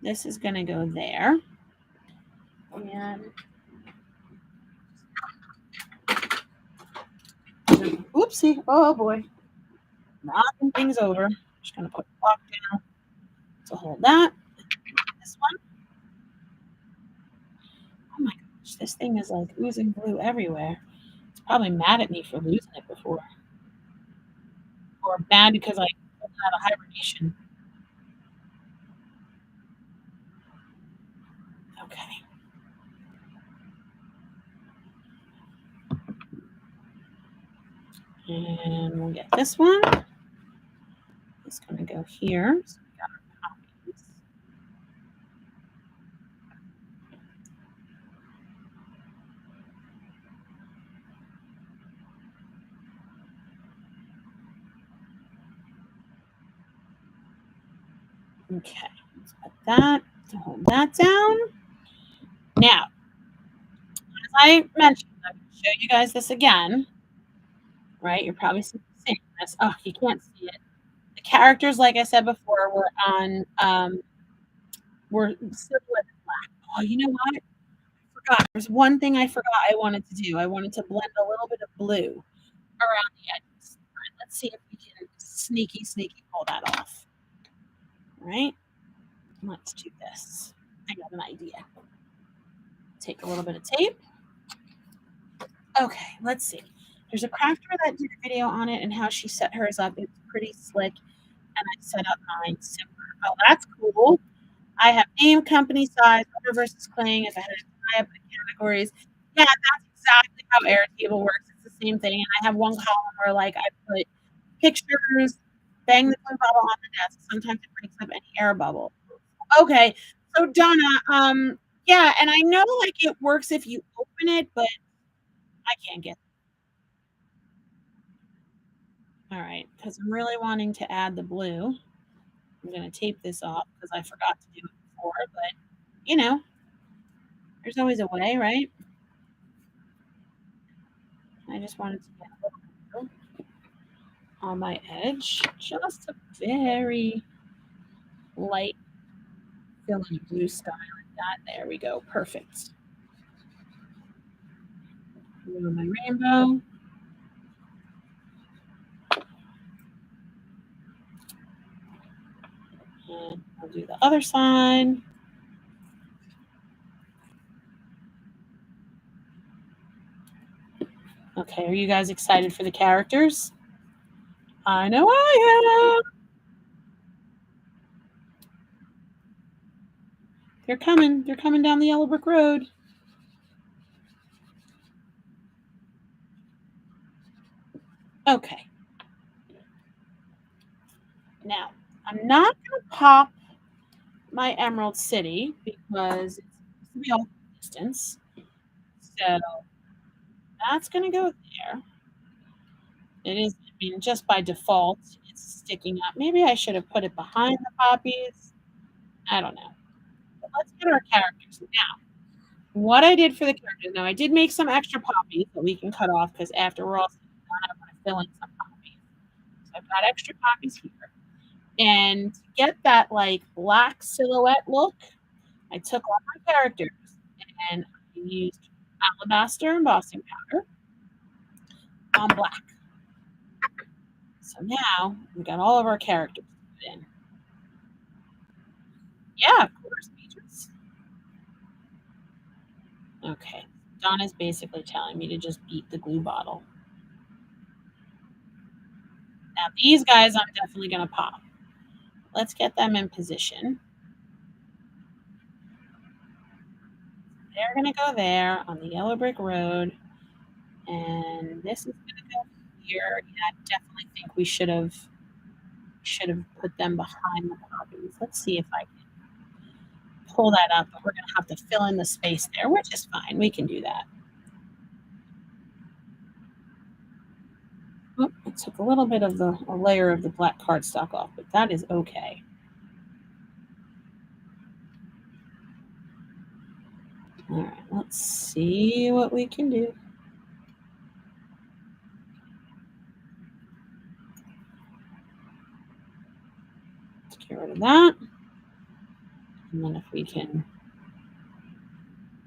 this is gonna go there. And oopsie, oh boy, knocking things over. Just gonna put the block down to hold that. This one. Oh my gosh, this thing is like oozing glue everywhere. It's probably mad at me for losing it before. Or mad because I pulled it out of hibernation. Okay. And we'll get this one. It's gonna go here. So we got our copies. Okay, let's put that to hold that down. Now, as I mentioned, I'm going to show you guys this again, right? You're probably seeing this. Oh, you can't see it. The characters, like I said before, were silhouetted black. Oh, you know what? I forgot. There's one thing I forgot I wanted to do. I wanted to blend a little bit of blue around the edges. All right, let's see if we can sneaky pull that off. All right, let's do this. I got an idea. Take a little bit of tape. Okay, let's see. There's a crafter that did a video on it and how she set hers up. It's pretty slick, and I set up mine similar. Oh, that's cool. I have name, company, size, order versus claim. If I had to tie up the categories, yeah, that's exactly how Airtable works. It's the same thing. And I have one column where, like, I put pictures, bang the glue bottle on the desk. Sometimes it breaks up any air bubble. Okay, so Donna, yeah, and I know like it works if you open it, but I can't get. All right, because I'm really wanting to add the blue. I'm gonna tape this off because I forgot to do it before, but there's always a way, right? I just wanted to get a little blue on my edge, just a very light filling blue sky like that. There we go, perfect. Blue on my rainbow. And I'll do the other side. Okay, are you guys excited for the characters? I know I am. They're coming. They're coming down the yellow brick road. Okay. Now, I'm not going to pop my Emerald City because it's supposed to be all distance. So that's going to go there. It is, I mean, just by default, it's sticking up. Maybe I should have put it behind the poppies. I don't know. But let's get our characters now. What I did for the characters, now I did make some extra poppies that we can cut off because after we're all done, I want to fill in some poppies. So I've got extra poppies here. And to get that like black silhouette look, I took all my characters and I used alabaster embossing powder on black. So now we've got all of our characters in. Yeah, of course, Beatrice. Okay. Donna's basically telling me to just beat the glue bottle. Now these guys I'm definitely going to pop. Let's get them in position. they're gonna go there on the yellow brick road, and this is gonna go here. Yeah, I definitely think we should have put them behind the poppies. Let's see if I can pull that up, but we're gonna have to fill in the space there, which is fine. We can do that. Oh, it took a little bit of a layer of the black cardstock off, but that is okay. All right, let's see what we can do. Let's get rid of that. And then if we can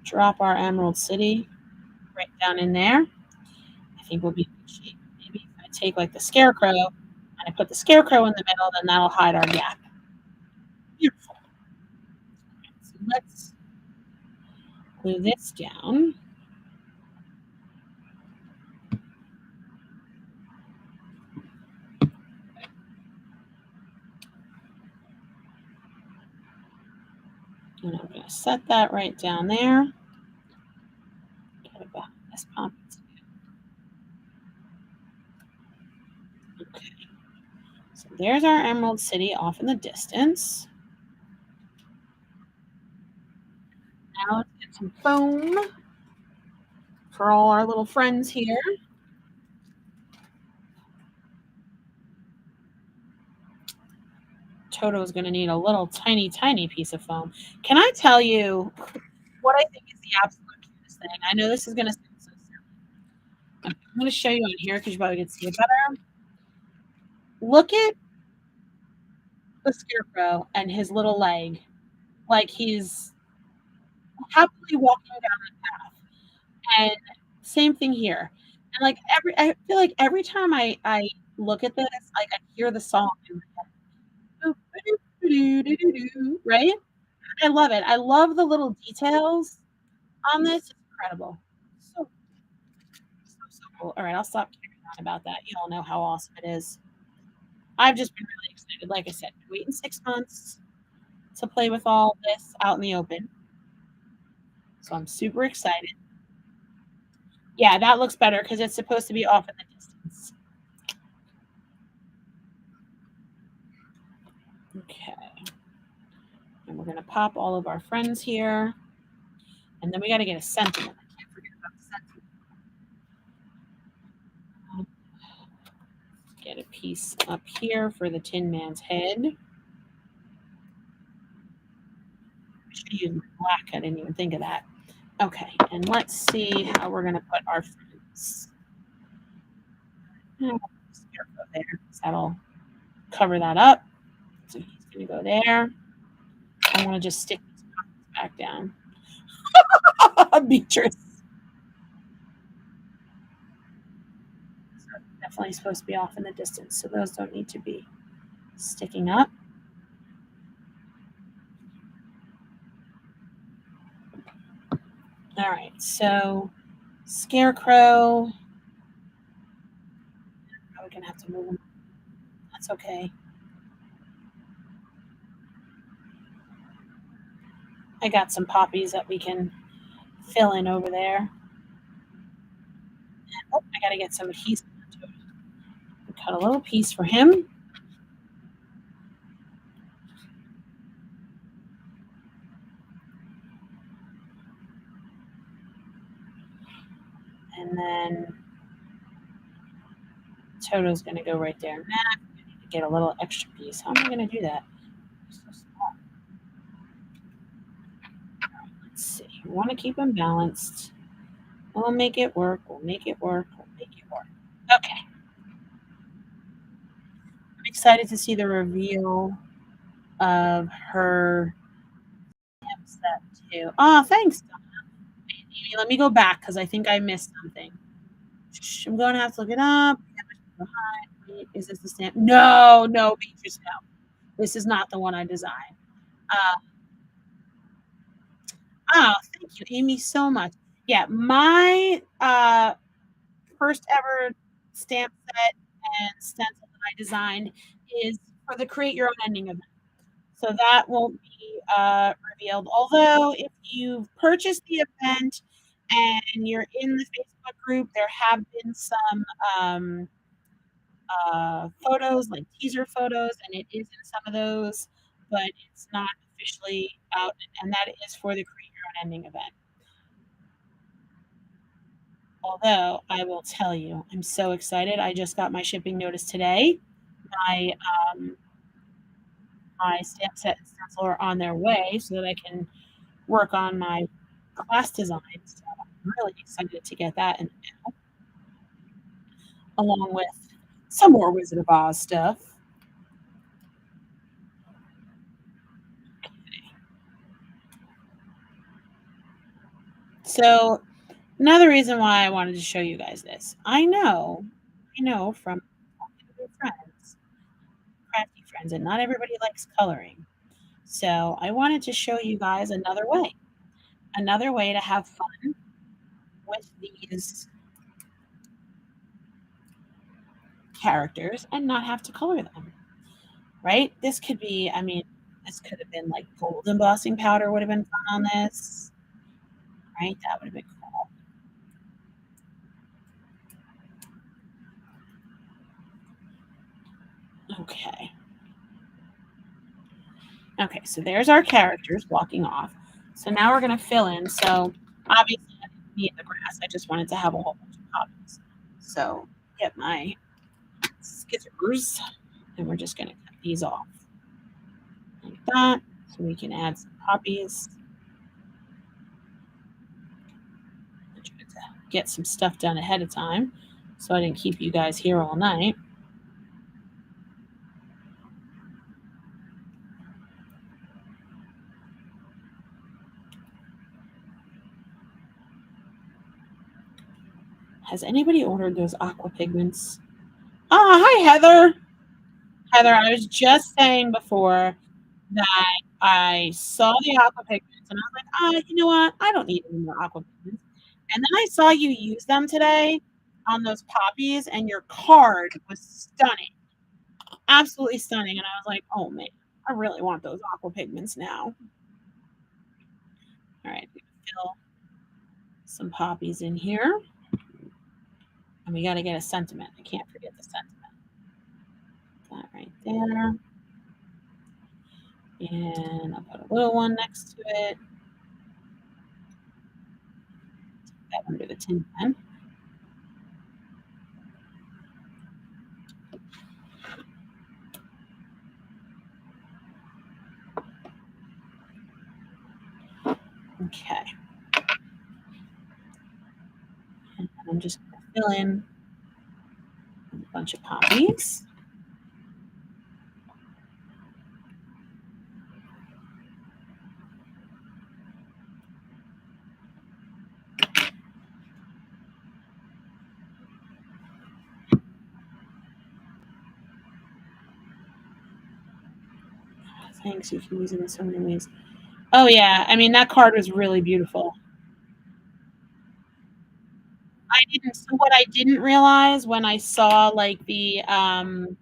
drop our Emerald City right down in there, I think we'll be in good shape. Maybe if I take like the scarecrow and I put the scarecrow in the middle, then that'll hide our gap. Beautiful. So let's glue this down. And I'm going to set that right down there. Get it behind this pump. Okay. So there's our Emerald City off in the distance. Now let's get some foam for all our little friends here. Toto is going to need a little tiny, tiny piece of foam. Can I tell you what I think is the absolute cutest thing? I know this is going to sound so silly. I'm going to show you on here because you probably can see it better. Look at the scarecrow and his little leg, like he's happily walking down the path. And same thing here. And like I feel like every time I look at this, like I hear the song, right? I love it. I love the little details on this. It's incredible. So, so cool. All right, I'll stop carrying on about that. You all know how awesome it is. I've just been really excited. Like I said, been waiting 6 months to play with all this out in the open. So I'm super excited. Yeah, that looks better because it's supposed to be off in the distance. Okay. And we're going to pop all of our friends here. And then we got to get a sentiment. I can't forget about the sentiment. Get a piece up here for the Tin Man's head. I should use my black. I didn't even think of that. Okay, and let's see how we're going to put our friends. Scarecrow there. That'll cover that up. So he's going to go there. I want to just stick these back down. Beatrice. So definitely supposed to be off in the distance, so those don't need to be sticking up. All right, so scarecrow. Probably gonna have to move them. That's okay. I got some poppies that we can fill in over there. And, oh, I gotta get some adhesive to it. Cut a little piece for him. And then Toto's gonna go right there. Nah, I need to get a little extra piece. How am I gonna do that? So small. Let's see. We want to keep them balanced. We'll make it work. We'll make it work. We'll make it work. Okay. I'm excited to see the reveal of her set too. Oh, thanks, Donna. Amy, let me go back because I think I missed something. I'm going to have to look it up. Is this the stamp? No, no, Beatrice, no. This is not the one I designed. Oh, thank you, Amy, so much. Yeah, my first ever stamp set and stencil that I designed is for the Create Your Own Ending event. So that won't be revealed. Although, if you've purchased the event and you're in the Facebook group, there have been some photos, like teaser photos, and it is in some of those, but it's not officially out, and that is for the Create Your Own Ending event. Although I will tell you, I'm so excited. I just got my shipping notice today. My um, my stamp set and stencil are on their way so that I can work on my class design. So I'm really excited to get that in the mail, along with some more Wizard of Oz stuff. So another reason why I wanted to show you guys this, I know from talking to your friends, crafty friends, that not everybody likes coloring. So I wanted to show you guys another way to have fun with these characters and not have to color them, right? This could be, I mean, this could have been like gold embossing powder would have been fun on this, right? That would have been cool. Okay. Okay, so there's our characters walking off. So now we're going to fill in. So obviously, I didn't need the grass. I just wanted to have a whole bunch of copies. So get my scissors, and we're just going to cut these off like that. So we can add some poppies. I tried to get some stuff done ahead of time so I didn't keep you guys here all night. Has anybody ordered those aqua pigments? Oh, hi, Heather. Heather, I was just saying before that I saw the aqua pigments and I was like, you know what? I don't need any more aqua pigments. And then I saw you use them today on those poppies, and your card was stunning, absolutely stunning. And I was like, oh man, I really want those aqua pigments now. All right, fill some poppies in here. And we got to get a sentiment. I can't forget the sentiment. That right there. And I'll put a little one next to it. That under the tin pen. Okay. And I'm just going to fill in a bunch of poppies. Thanks, you can use it in so many ways. Oh yeah, I mean that card was really beautiful. I didn't. So what I didn't realize when I saw like the marketing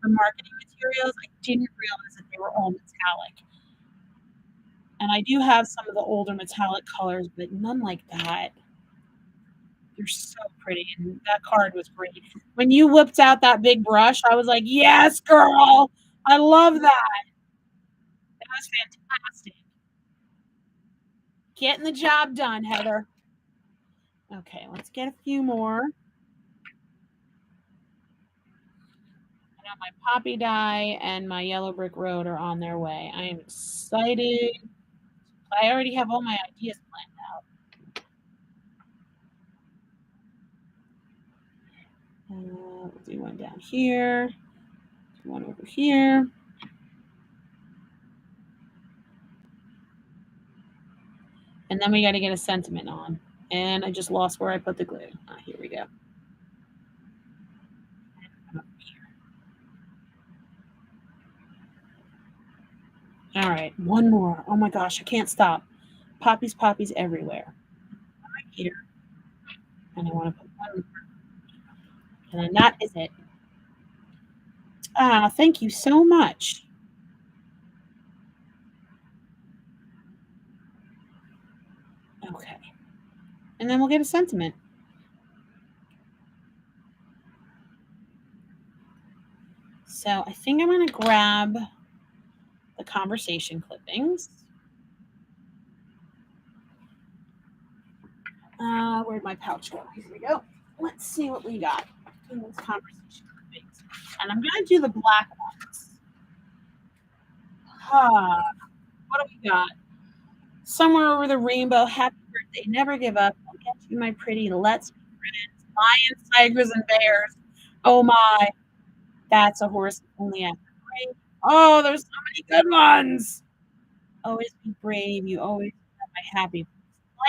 materials, I didn't realize that they were all metallic. And I do have some of the older metallic colors, but none like that. They're so pretty, and that card was great. When you whipped out that big brush, I was like, "Yes, girl, I love that." That was fantastic. Getting the job done, Heather. Okay, let's get a few more. I know my poppy dye and my yellow brick road are on their way. I am excited. I already have all my ideas planned out. We'll do one down here, do one over here. And then we got to get a sentiment on. And I just lost where I put the glue. Here we go. All right, one more. Oh my gosh, I can't stop. Poppies, poppies everywhere. Right here. And I want to put one more. And then that is it. Thank you so much. Okay. And then we'll get a sentiment. So I think I'm going to grab the conversation clippings. Where'd my pouch go? Here we go. Let's see what we got in these conversation clippings. And I'm going to do the black ones. What do we got? Somewhere over the rainbow, happy birthday, never give up. I'll get you, my pretty. Let's be friends. Lions, tigers, and bears. Oh my, that's a horse only after rain. Oh, there's so many good ones. Always be brave. You always have my happy.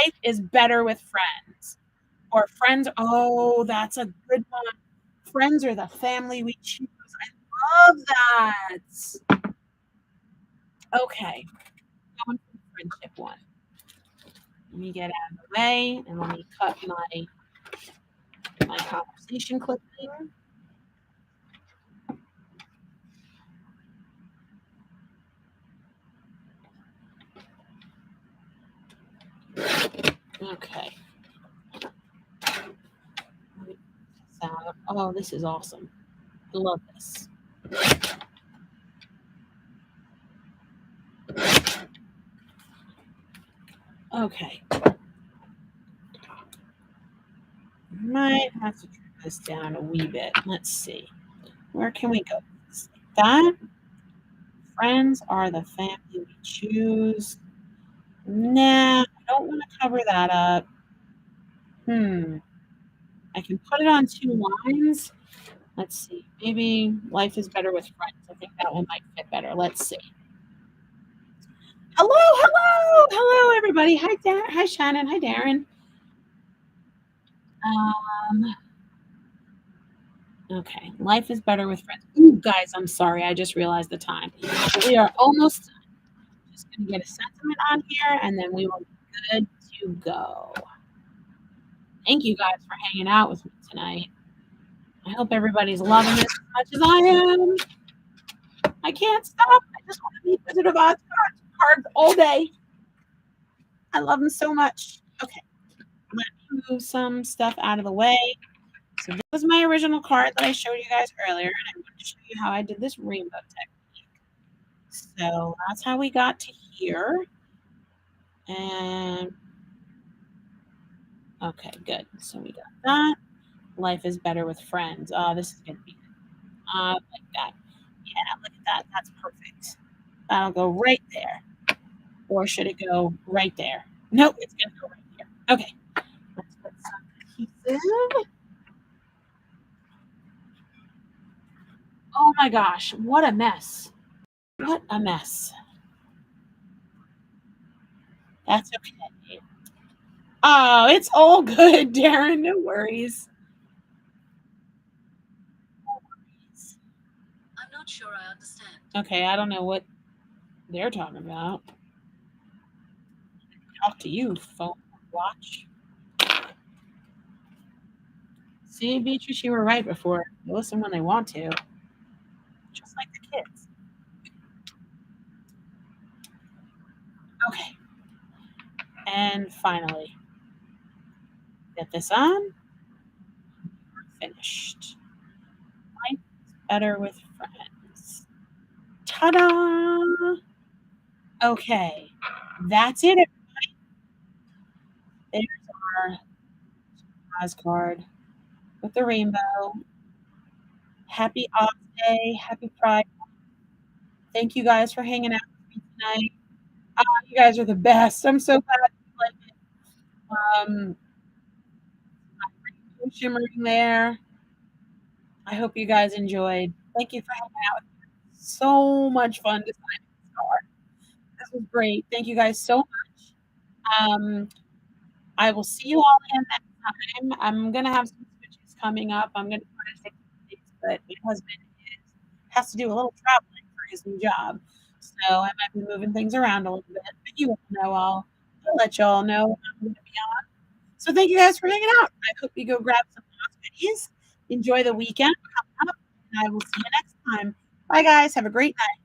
Life is better with friends. Or friends. Oh, that's a good one. Friends are the family we choose. I love that. Okay. Going for the friendship one. Let me get out of the way and let me cut my conversation clipping. Okay. Oh, this is awesome. I love this. Okay. Might have to trim this down a wee bit. Let's see. Where can we go? That friends are the family we choose. Nah, I don't want to cover that up. I can put it on 2 lines. Let's see. Maybe life is better with friends. I think that one might fit better. Let's see. Hello, everybody. Hi, Hi, Shannon. Hi, Darren. Okay, life is better with friends. Ooh, guys, I'm sorry. I just realized the time. We are almost done. Just going to get a sentiment on here, and then we will be good to go. Thank you guys for hanging out with me tonight. I hope everybody's loving this as much as I am. I can't stop. I just want to be Wizard of Oz cards all day. I love them so much. Okay, let me move some stuff out of the way. So this was my original card that I showed you guys earlier, and I'm going to show you how I did this rainbow technique. So that's how we got to here. And okay, good. So we got that. Life is better with friends. Oh, this is going to be good. Like that. Yeah, look at that. That's perfect. That'll go right there. Or should it go right there? Nope, it's going to go right here. Okay. Let's put some adhesive. Oh my gosh, what a mess. What a mess. That's okay. Oh, it's all good, Darren. No worries. I'm not sure I understand. Okay, I don't know what they're talking about. Talk to you, phone watch. See, Beatrice, you were right before. They listen when they want to. Just like the kids. Okay. And finally, get this on. We're finished. Life is better with friends. Ta-da! Okay. That's it, everybody. There's our Oz card with the rainbow. Happy Oz Day. Happy Pride. Thank you guys for hanging out with me tonight. You guys are the best. I'm so glad you like it. Shimmering there. I hope you guys enjoyed. Thank you for hanging out with me. So much fun to sign this card. This was great. Thank you guys so much. I will see you all again next time. I'm gonna have some switches coming up. I'm gonna try to take days, but my husband has to do a little traveling for his new job. So I might be moving things around a little bit. But you all know I'll let y'all know when I'm gonna be on. So thank you guys for hanging out. I hope you go grab some goodies. Enjoy the weekend coming up, and I will see you next time. Bye guys. Have a great night.